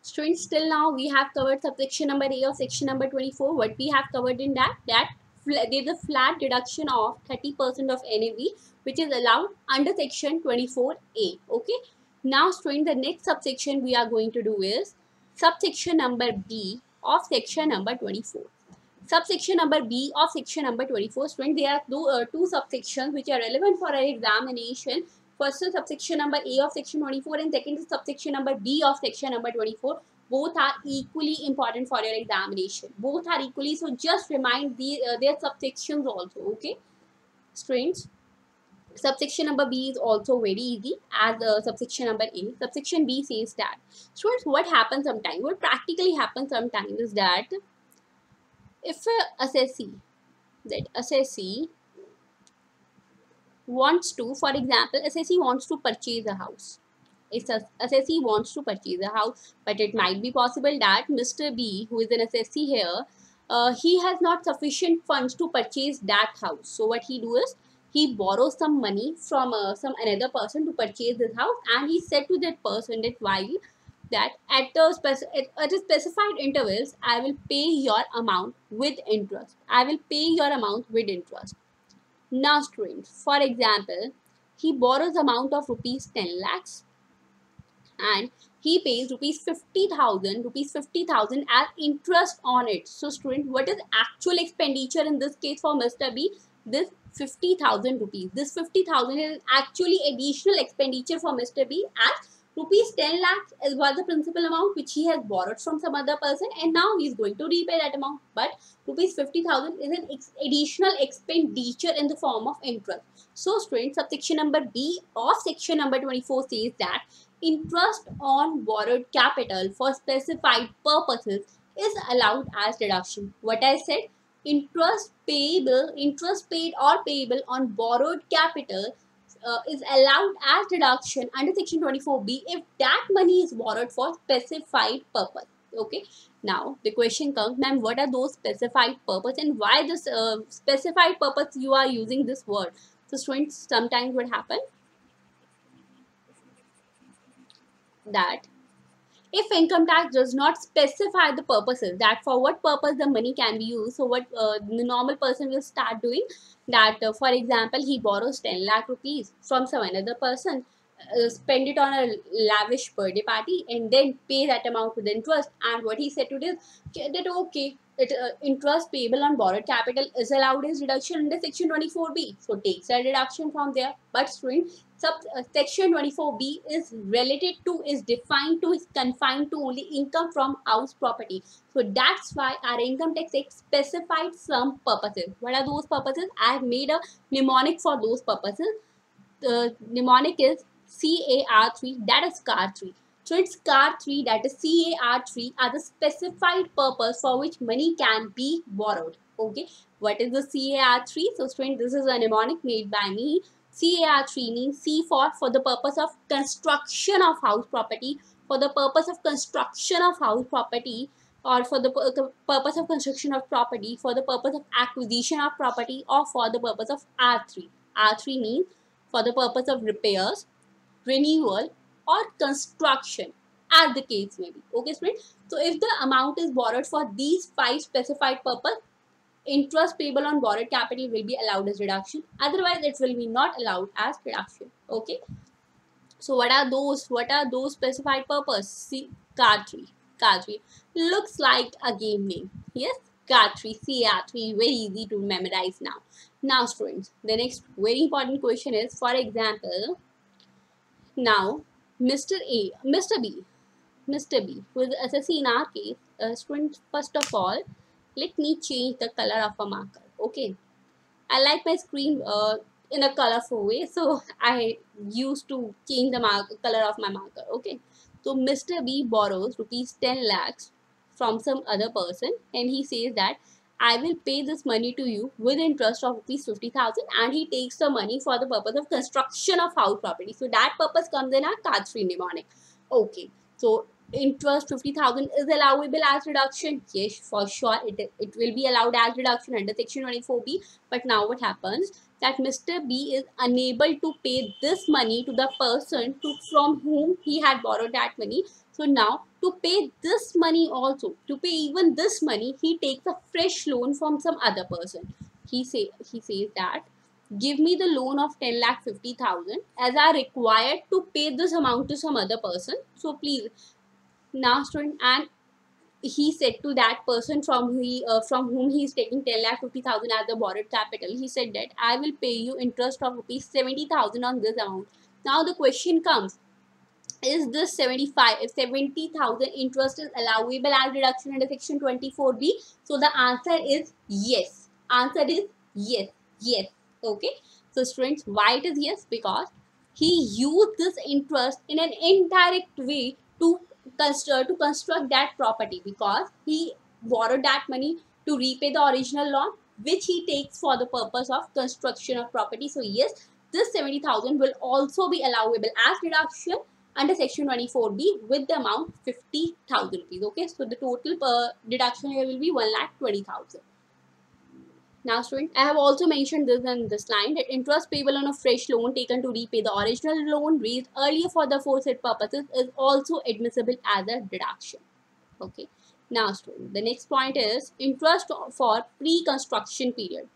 Students, till now we have covered subsection number A of section number 24. What we have covered in that there is a flat deduction of 30% of NAV which is allowed under section 24A. Okay. Now, students, the next subsection we are going to do is subsection number B of section number 24. Subsection number B of section number 24. Students, there are two subsections which are relevant for our examination. First is subsection number A of section 24 and second is subsection number B of section number 24. Both are equally important for your examination. Both are equally, so just remind their subsections also. Okay, students. Subsection number B is also very easy as subsection number A. Subsection B says that, students, what happens sometimes, what practically happens sometimes is that if assessee wants to, for example, assessee wants to purchase a house. If assessee wants to purchase a house, but it might be possible that Mr. B, who is an assessee here, he has not sufficient funds to purchase that house. So what he do is, he borrows some money from some another person to purchase this house, and he said to that person that while that at a specified intervals, I will pay your amount with interest. I will pay your amount with interest. Now, students, for example, he borrows amount of rupees 10 lakhs and he pays rupees 50,000 as interest on it. So, student, what is actual expenditure in this case for Mr. B? This 50,000 rupees. This 50,000 is actually additional expenditure for Mr. B, as rupees 10 lakhs was the principal amount which he has borrowed from some other person, and now he is going to repay that amount. But rupees 50,000 is an additional expenditure in the form of interest. So, students, subsection number B of section number 24 says that interest on borrowed capital for specified purposes is allowed as deduction. What I said, interest paid or payable on borrowed capital is allowed as deduction under section 24B if that money is borrowed for specified purpose. Okay. Now the question comes, ma'am, what are those specified purpose and why this specified purpose you are using this word? So, students, sometimes what happens that if income tax does not specify the purposes, that for what purpose the money can be used, so what the normal person will start doing, that for example, he borrows 10 lakh rupees from some another person, spend it on a lavish birthday party and then pay that amount with interest. And what he said to this, that okay, interest payable on borrowed capital is allowed as deduction under section 24B, so takes a deduction from there. But student, section 24B is related to, is defined to, is confined to only income from house property. So that's why our income tax act specified some purposes. What are those purposes? I have made a mnemonic for those purposes. The mnemonic is CAR3, that is CAR 3. So it's CAR 3, that is CAR 3 are the specified purpose for which money can be borrowed. Okay, what is the CAR 3? So student, this is a mnemonic made by me. CAR 3 means C for the purpose of construction of house property, for the purpose of construction of house property, or for the purpose of construction of property, for the purpose of acquisition of property, or for the purpose of R3. R3 means for the purpose of repairs, renewal, or construction, as the case may be. Okay, student. So if the amount is borrowed for these 5 specified purpose, interest payable on borrowed capital will be allowed as deduction. Otherwise, it will be not allowed as deduction. Okay. So what are those? What are those specified purpose? See, CAR 3. CAR 3 looks like a game name. Yes, CAR 3, CAR 3, very easy to memorize now. Now, students, the next very important question is, for example, now Mr. B, who is the assessee in our case, students, first of all, let me change the color of a marker. Okay, I like my screen in a colorful way, so I used to change the color of my marker. Okay, so Mr. B borrows rupees 10 lakhs from some other person, and he says that I will pay this money to you with interest of rupees 50,000, and he takes the money for the purpose of construction of house property. So that purpose comes in our CAR 3 mnemonic. Okay, so interest 50,000 is allowable as reduction. Yes, for sure it will be allowed as reduction under section 24B. But now what happens, that Mr. B is unable to pay this money to the person from whom he had borrowed that money. So now to pay this money also, to pay even this money, he takes a fresh loan from some other person. He says that give me the loan of 10 lakh 50,000 as I required to pay this amount to some other person. So please now student, and he said to that person from whom he is taking 10 lakh 50,000 as the borrowed capital, he said that I will pay you interest of rupees 70,000 on this amount. Now the question comes, is this 70,000 interest is allowable as deduction under section 24B? So the answer is yes. Answer is yes. Yes. Okay. So students, why it is yes? Because he used this interest in an indirect way to construct that property, because he borrowed that money to repay the original loan which he takes for the purpose of construction of property. So yes, this 70,000 will also be allowable as deduction under section 24B with the amount 50,000 rupees. Okay, so the total deduction here will be 1,20,000. Now student, I have also mentioned this in this line, that interest payable on a fresh loan taken to repay the original loan raised earlier for the aforesaid purposes is also admissible as a deduction. Okay. Now student, the next point is interest for pre-construction period.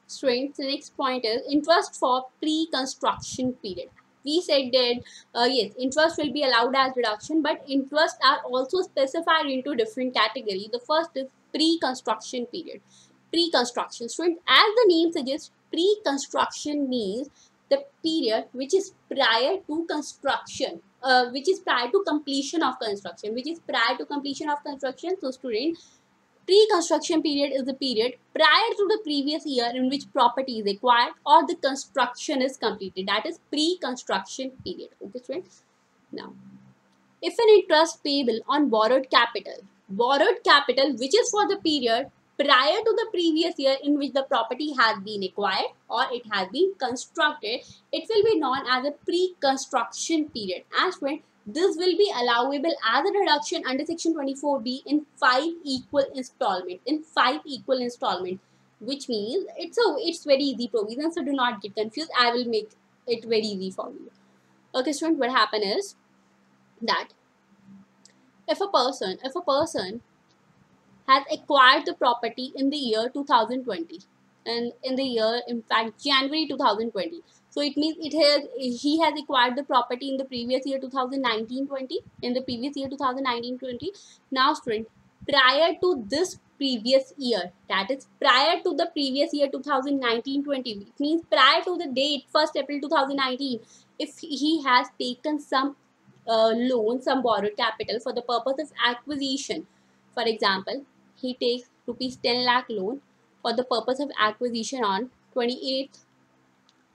Students, the next point is interest for pre-construction period. We said that yes, interest will be allowed as deduction, but interest are also specified into different categories. The first is pre-construction period. Pre-construction, students, as the name suggests, pre-construction means the period which is prior to construction, which is prior to completion of construction, So student, pre-construction period is the period prior to the previous year in which property is acquired or the construction is completed. That is pre-construction period. Okay, friends. Now, if an interest payable on borrowed capital which is for the period prior to the previous year in which the property has been acquired or it has been constructed, it will be known as a pre-construction period. As well, this will be allowable as a deduction under section 24B in 5 equal installments. Which means it's very easy provision, so do not get confused. I will make it very easy for you. Okay, student, what happen is that if a person has acquired the property in the year 2020, and in the year, in fact, January 2020, so it means he has acquired the property in the previous year 2019-20, in the previous year 2019-20. Now student, prior to this previous year, that is prior to the previous year 2019-20, it means prior to the date 1st April 2019, if he has taken some loan, some borrowed capital for the purpose of acquisition. For example, he takes rupees 10 lakh loan for the purpose of acquisition on 28th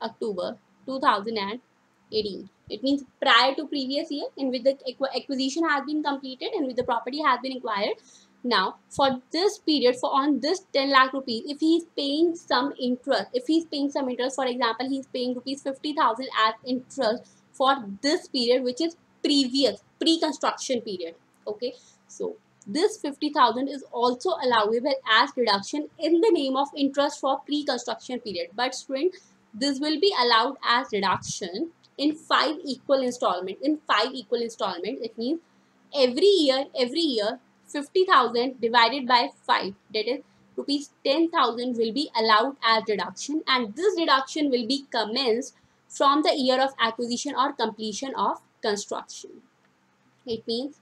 October 2018. It means prior to previous year in which the acquisition has been completed and which the property has been acquired. Now, for this period, for on this 10 lakh rupees, if he is paying some interest, for example, he is paying rupees 50,000 as interest for this period, which is pre-construction period. Okay, so this 50,000 is also allowable as deduction in the name of interest for pre-construction period. But student, this will be allowed as deduction in 5 equal installments. It means every year 50,000 divided by 5, that is rupees 10,000, will be allowed as deduction, and this deduction will be commenced from the year of acquisition or completion of construction. It means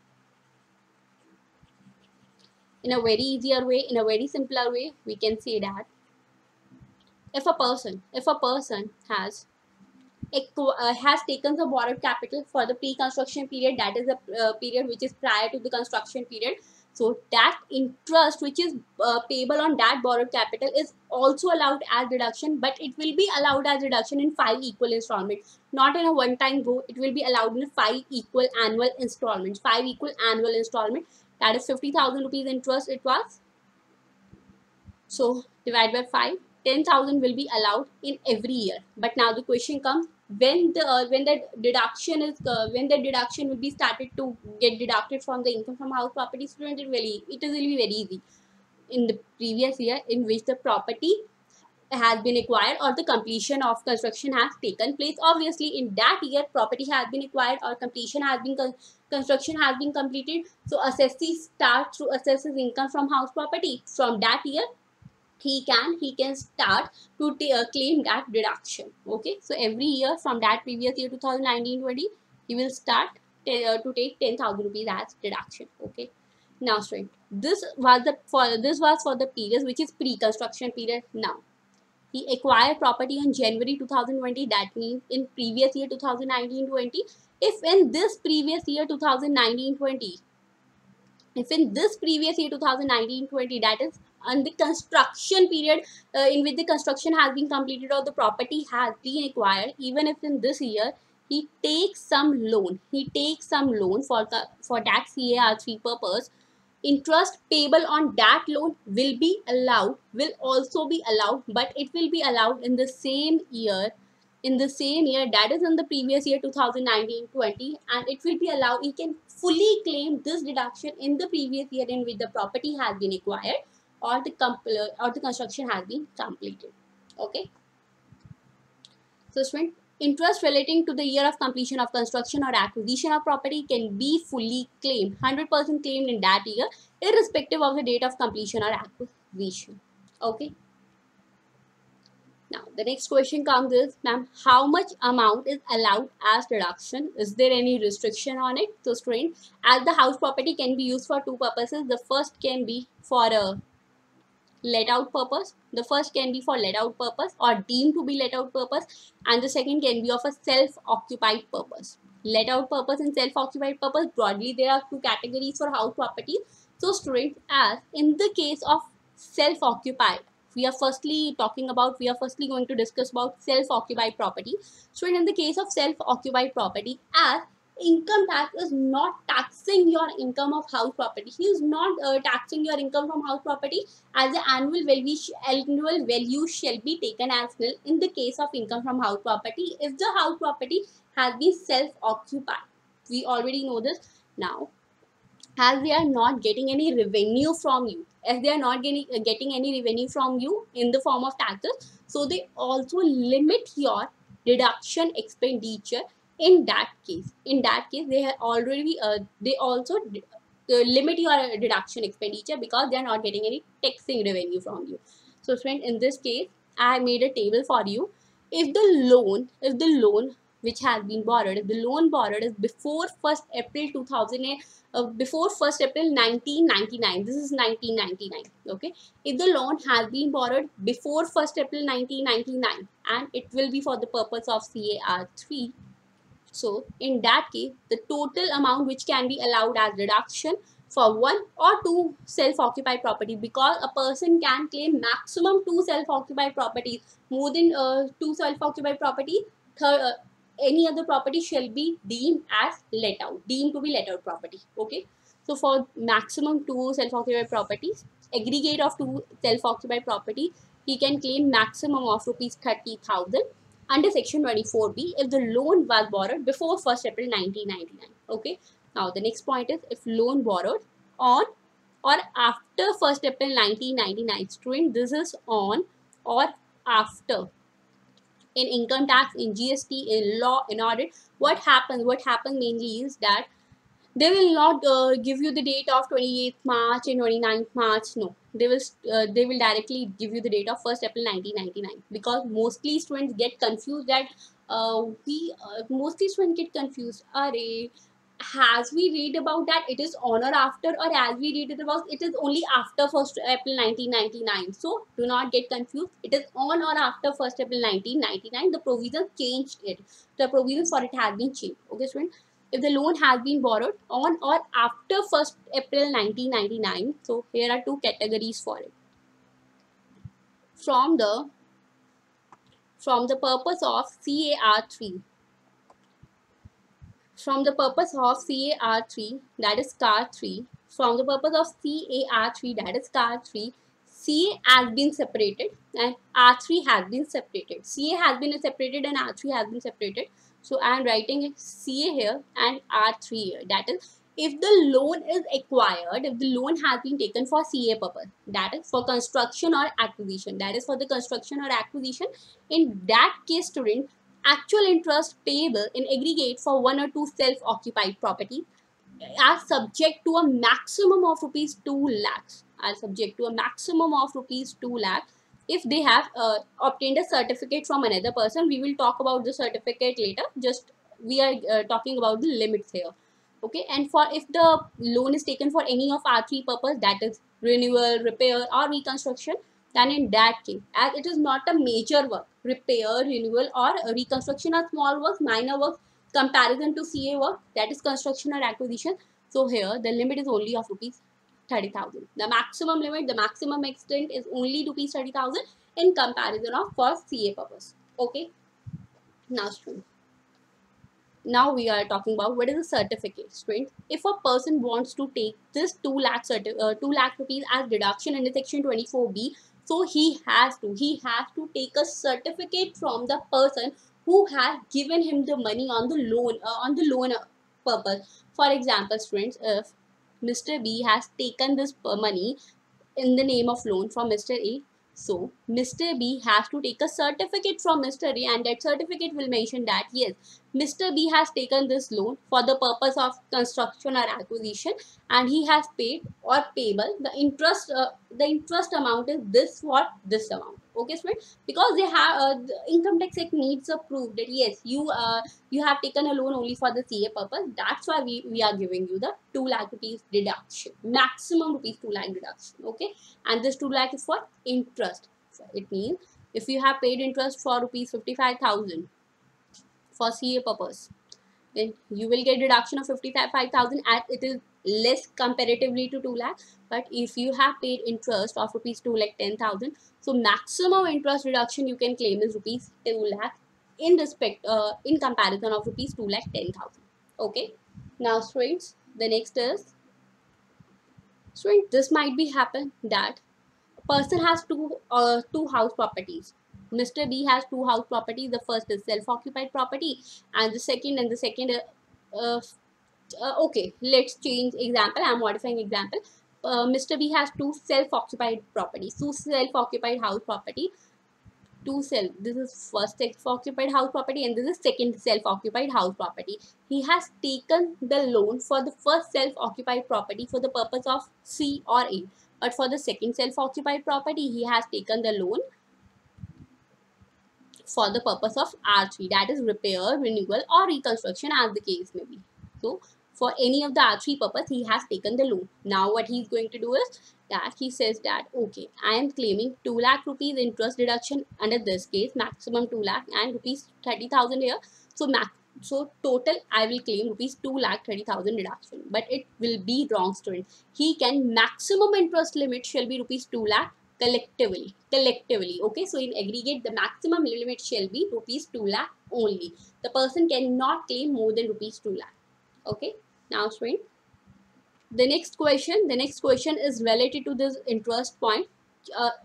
in a very easier way, in a very simpler way, we can say that if a person has taken the borrowed capital for the pre-construction period, that is the period which is prior to the construction period, so that interest which is payable on that borrowed capital is also allowed as deduction, but it will be allowed as deduction in 5 equal installments, not in a one time go. It will be allowed in 5 equal annual installments. That is 50,000 rupees interest it was. So divide by 5, 10,000 will be allowed in every year. But now the question comes, when the deduction will be started to get deducted from the income from house property. Student, it will be very easy in the previous year in which the property has been acquired or the completion of construction has taken place. Obviously, in that year, property has been acquired or completion has been construction has been completed. So assessee starts to assess his income from house property. From that year, he can start to claim that deduction. Okay, so every year from that previous year 2019-20, he will start to take 10,000 rupees as deduction. Okay, now student, this was for the period which is pre-construction period. Now he acquired property on January 2020, that means in previous year 2019-20. If in this previous year 2019-20, if in this previous year 2019-20, that is on the construction period in which the construction has been completed or the property has been acquired, even if in this year he takes some loan, for that CAR3 purpose, interest payable on that loan will also be allowed, but it will be allowed in the same year, that is in the previous year 2019-20, and it will be allowed, he can fully claim this deduction in the previous year in which the property has been acquired or the construction has been completed. Okay, so student, interest relating to the year of completion of construction or acquisition of property can be fully claimed, 100% claimed in that year, irrespective of the date of completion or acquisition. Okay. Now, the next question comes is, ma'am, how much amount is allowed as deduction? Is there any restriction on it? So, student, as the house property can be used for two purposes. The first can be for a let out purpose. The first can be for let out purpose or deemed to be let out purpose, and the second can be of a self-occupied purpose. Let out purpose and self-occupied purpose, broadly there are two categories for house property. So students, as in the case of self-occupied, we are firstly going to discuss about self-occupied property. So in the case of self-occupied property, as income tax is not taxing your income of house property, he is not taxing your income from house property, as the annual value shall be taken as nil in the case of income from house property if the house property has been self-occupied. We already know this. Now, as they are not getting any revenue from you, in the form of taxes, so they also limit your deduction expenditure. In that case, they have already they also limit your deduction expenditure because they are not getting any taxing revenue from you. So friend, in this case, I made a table for you. If the loan which has been borrowed, if the loan borrowed is before 1st April 2000, before 1st April 1999, this is 1999. Okay, if the loan has been borrowed before 1st April 1999 and it will be for the purpose of CAR3, so in that case, the total amount which can be allowed as deduction for one or two self-occupied property, because a person can claim maximum two self-occupied properties. More than two self-occupied property, any other property shall be deemed to be let out property. Okay, so for maximum two self-occupied properties, aggregate of two self-occupied property, he can claim maximum of rupees 30,000 under section 24B if the loan was borrowed before 1st April 1999. Okay, now the next point is, if loan borrowed on or after 1st April 1999, student, this is on or after. In income tax, in GST, in law, in audit, what happens mainly is that they will not give you the date of 28th March and 29th March. No, they will directly give you the date of 1st April 1999, because mostly students get confused that Array, as we read about that it is on or after, or as we read it about it is only after 1st April 1999. So do not get confused. It is on or after 1st April 1999. The provision changed it. The provision for it has been changed. Okay, student. If the loan has been borrowed on or after 1st April 1999, so here are two categories for it. From the purpose of CAR3, that is CAR3, from the purpose of CAR3, that is CAR3, CA has been separated and R3 has been separated. CA has been separated and R3 has been separated. So I am writing CA here and R3 here. That is, if the loan is acquired, if the loan has been taken for CA purpose, that is for construction or acquisition, that is for the construction or acquisition, in that case, student, actual interest payable in aggregate for one or two self-occupied property are subject to a maximum of rupees 2 lakhs, are subject to a maximum of rupees 2 lakhs if they have obtained a certificate from another person. We will talk about the certificate later, just we are talking about the limits here. Okay, and for if the loan is taken for any of our three purpose, that is renewal, repair or reconstruction, then in that case, as it is not a major work, repair, renewal or reconstruction are small works, minor works, comparison to CA work, that is construction or acquisition. So here the limit is only of rupees 30,000. The maximum limit, the maximum extent is only rupees 30,000 in comparison of for CA purpose. Okay, now students, now we are talking about what is a certificate. Students, if a person wants to take this 2 lakh 2 lakh rupees as deduction under section 24B, so he has to take a certificate from the person who has given him the money on the loan purpose. For example, students, if Mr. B has taken this money in the name of loan from Mr. A, so Mr. B has to take a certificate from Mr. A, and that certificate will mention that yes, Mr. B has taken this loan for the purpose of construction or acquisition, and he has paid or payable the interest. The interest amount is this for this amount. Okay, friends, because they have the income tax act needs a proof that yes, you have taken a loan only for the CA purpose. That's why we are giving you the 2 lakh rupees deduction, maximum rupees 2 lakh deduction. Okay, and this 2 lakh is for interest. So it means if you have paid interest for rupees 55,000 for CA purpose, then you will get deduction of 55,000 as it is less comparatively to 2 lakh. But if you have paid interest of rupees 2 lakh 10,000, so maximum interest reduction you can claim is rupees 2 lakh in respect in comparison of rupees 2 lakh 10,000. Okay, now students, the next is, students, this might be happen that person has two house properties. Mr. B has two house properties. The first is self-occupied property, and the second uh, okay, let's change example. I'm modifying example. Mr. B has two self-occupied properties, two self-occupied house property, two self. This is first self-occupied house property, and this is second self-occupied house property. He has taken the loan for the first self-occupied property for the purpose of C or A, but for the second self-occupied property, he has taken the loan for the purpose of R3, that is repair, renewal or reconstruction as the case may be. So for any of the R3 purpose, he has taken the loan. Now what he is going to do is that he says that okay, I am claiming 2 lakh rupees interest deduction under this case, maximum 2 lakh and rupees 30,000 here. So total I will claim rupees 2 lakh 30,000 deduction, but it will be wrong, student. He can maximum interest limit shall be rupees 2 lakh collectively. Okay, so in aggregate the maximum limit shall be rupees 2 lakh only. The person cannot claim more than rupees 2 lakh. Okay, now student, the next question is related to this interest point.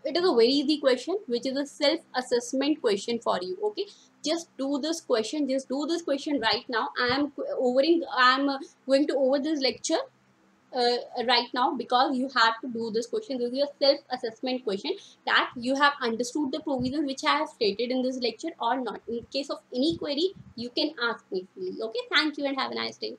It is a very easy question, which is a self-assessment question for you. Okay, just do this question right now. I am going to over this lecture right now, because you have to do this question. This is a self-assessment question that you have understood the provisions which I have stated in this lecture or not. In case of any query, you can ask me freely. Okay, thank you and have a nice day.